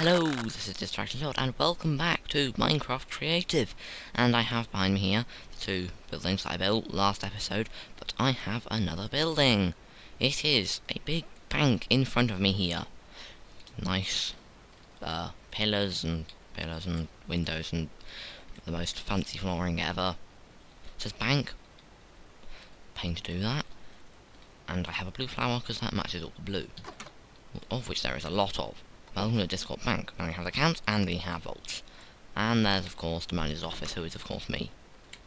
Hello, this is Distracted Lord, and welcome back to Minecraft Creative. And I have behind me here the two buildings that I built last episode, but I have another building. It is a big bank in front of me here. Nice pillars and windows and the most fancy flooring ever. It says bank. Pain to do that. And I have a blue flower because that matches all the blue, of which there is a lot of. Welcome to the D1sCorp bank. Now we have accounts and we have vaults. And there's of course the manager's office, who is of course me.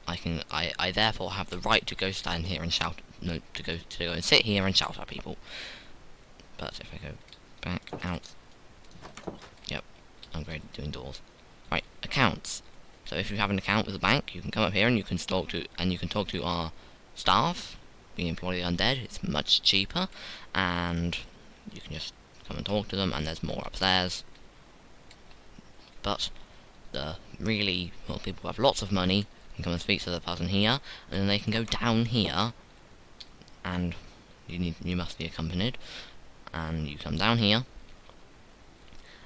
I therefore have the right to go stand here and shout, no, to go and sit here and shout at people. But if I go back out, yep, I'm great at doing doors. Right, accounts. So if you have an account with the bank, you can come up here and you can talk to our staff. We employ the undead. It's much cheaper, and you can just come and talk to them, and there's more upstairs. But the really, well, people who have lots of money can come and speak to the person here, and then they can go down here, and you must be accompanied, and you come down here,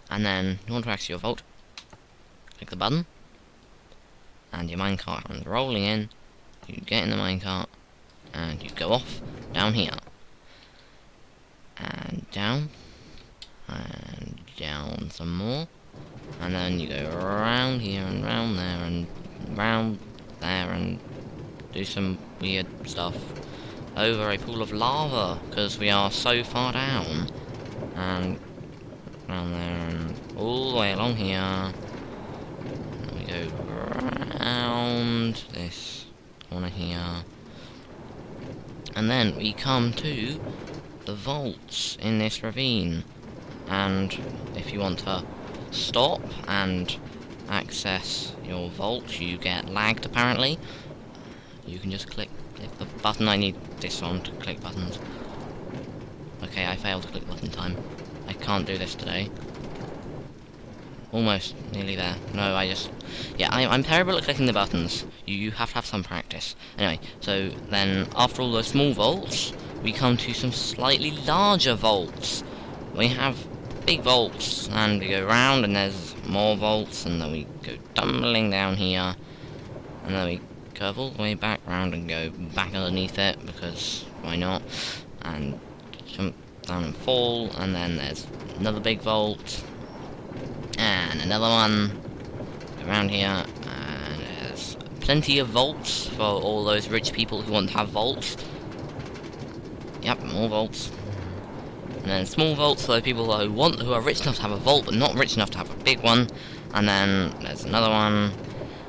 and then you want to access your vault, click the button, and your minecart comes rolling in. You get in the minecart, and you go off down here, and down, and down some more, and then you go around here and round there and round there and do some weird stuff over a pool of lava because we are so far down, and round there and all the way along here, and we go round this corner here, and then we come to the vaults in this ravine. And if you want to stop and access your vault, you get lagged apparently. You can just click the button. I need this one to click buttons. Okay, I failed to click button time. I can't do this today. Almost nearly there. No, I'm terrible at clicking the buttons. You have to have some practice. Anyway, so then after all those small vaults, we come to some slightly larger vaults. We have big vaults, and we go round, and there's more vaults, and then we go tumbling down here, and then we curve all the way back round and go back underneath it, because why not, and jump down and fall, and then there's another big vault, and another one, around here, and there's plenty of vaults for all those rich people who want to have vaults. Yep, more vaults. And then small vaults for those people who are rich enough to have a vault but not rich enough to have a big one. And then there's another one.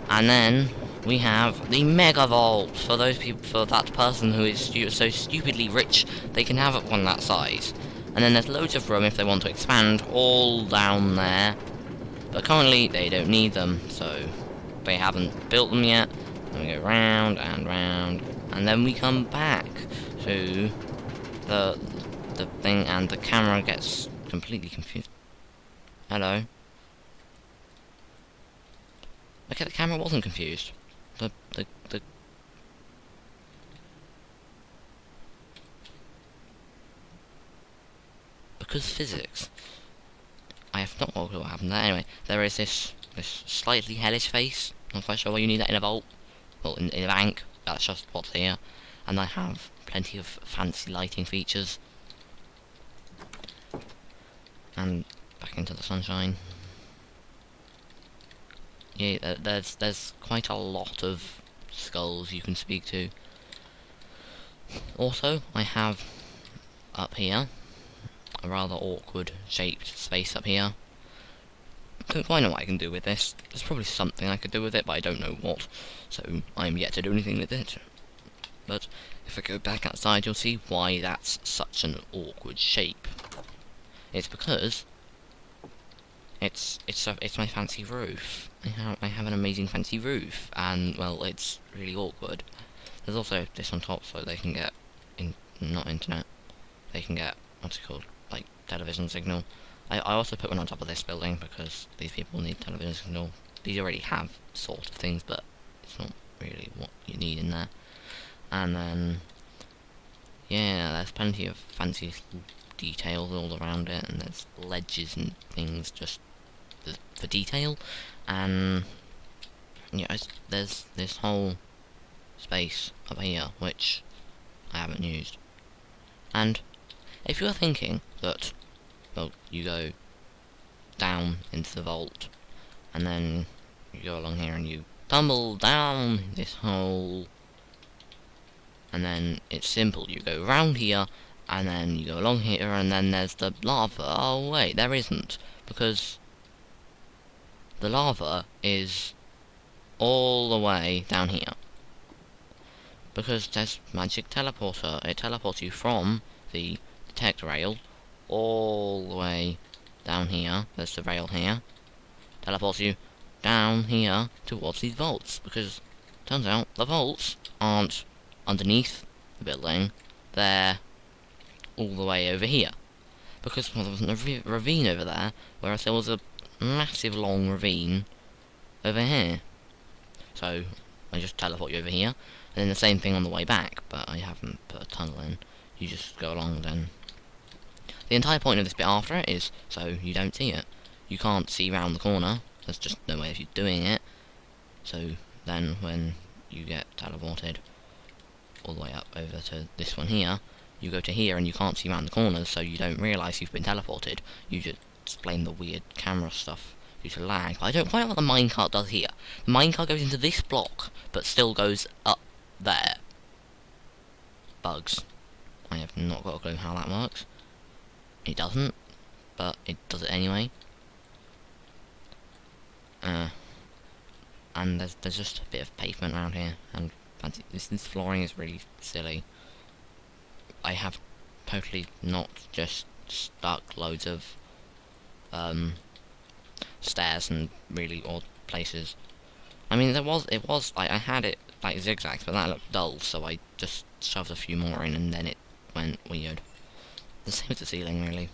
And then we have the mega vault for those people, for that person who is so stupidly rich they can have one that size. And then there's loads of room if they want to expand all down there. But currently they don't need them, so they haven't built them yet. And we go round and round, and then we come back to the thing, and the camera gets completely confused. Hello. Okay, the camera wasn't confused. Because physics. I have not got what happened there. Anyway, there is this slightly hellish face. Not quite sure why you need that in a vault. Well, in a bank. That's just what's here. And I have plenty of fancy lighting features. And back into the sunshine. Yeah, there's quite a lot of skulls you can speak to. Also, I have up here a rather awkward shaped space up here. Don't quite know what I can do with this. There's probably something I could do with it, but I don't know what. So I'm yet to do anything with it. But if I go back outside, you'll see why that's such an awkward shape. It's because it's my fancy roof. I have an amazing fancy roof, and well, it's really awkward. There's also this on top, so they can get not internet. They can get what's it called, like television signal. I also put one on top of this building because these people need television signal. These already have sort of things, but it's not really what you need in there. And then yeah, there's plenty of fancy details all around it, and there's ledges and things just for detail, and yeah, there's this whole space up here which I haven't used. And if you're thinking that, well, you go down into the vault, and then you go along here and you tumble down this hole, and then it's simple, you go round here, and then you go along here, and then there's the lava. Oh wait, there isn't, because the lava is all the way down here. Because there's magic teleporter, it teleports you from the detect rail all the way down here. There's the rail here. Teleports you down here towards these vaults, because turns out the vaults aren't underneath the building, they're all the way over here. Because, well, there wasn't a ravine over there, whereas there was a massive long ravine over here. So I just teleport you over here, and then the same thing on the way back, but I haven't put a tunnel in. You just go along then. The entire point of this bit after it is so you don't see it. You can't see round the corner, there's just no way of you doing it. So then when you get teleported all the way up over to this one here, you go to here and you can't see round the corners, so you don't realise you've been teleported. You just blame the weird camera stuff due to lag. But I don't quite know what the minecart does here. The minecart goes into this block, but still goes up there. Bugs. I have not got a clue how that works. It doesn't, but it does it anyway. And there's just a bit of pavement around here, and fancy this flooring is really silly. I have totally not just stuck loads of stairs and really odd places. I mean, it was like I had it like zigzags, but that looked dull, so I just shoved a few more in, and then it went weird. The same with the ceiling, really.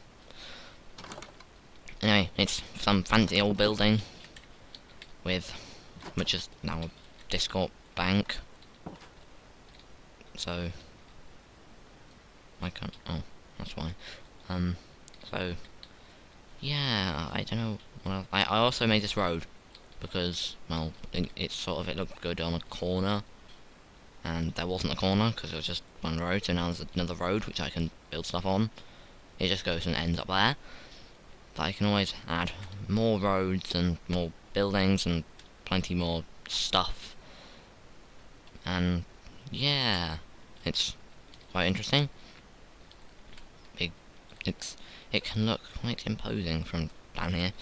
Anyway, it's some fancy old building which is now a D1sCorp bank. So I can't. Oh, that's why. So yeah, I don't know. Well, I also made this road because, well, it looked good on a corner, and there wasn't a corner because it was just one road. So now there's another road which I can build stuff on. It just goes and ends up there. But I can always add more roads and more buildings and plenty more stuff. And yeah, it's quite interesting. It can look quite imposing from down here.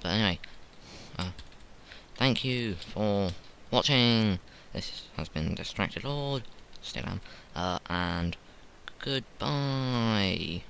But anyway, thank you for watching. This has been Distracted Lord, still am, and goodbye.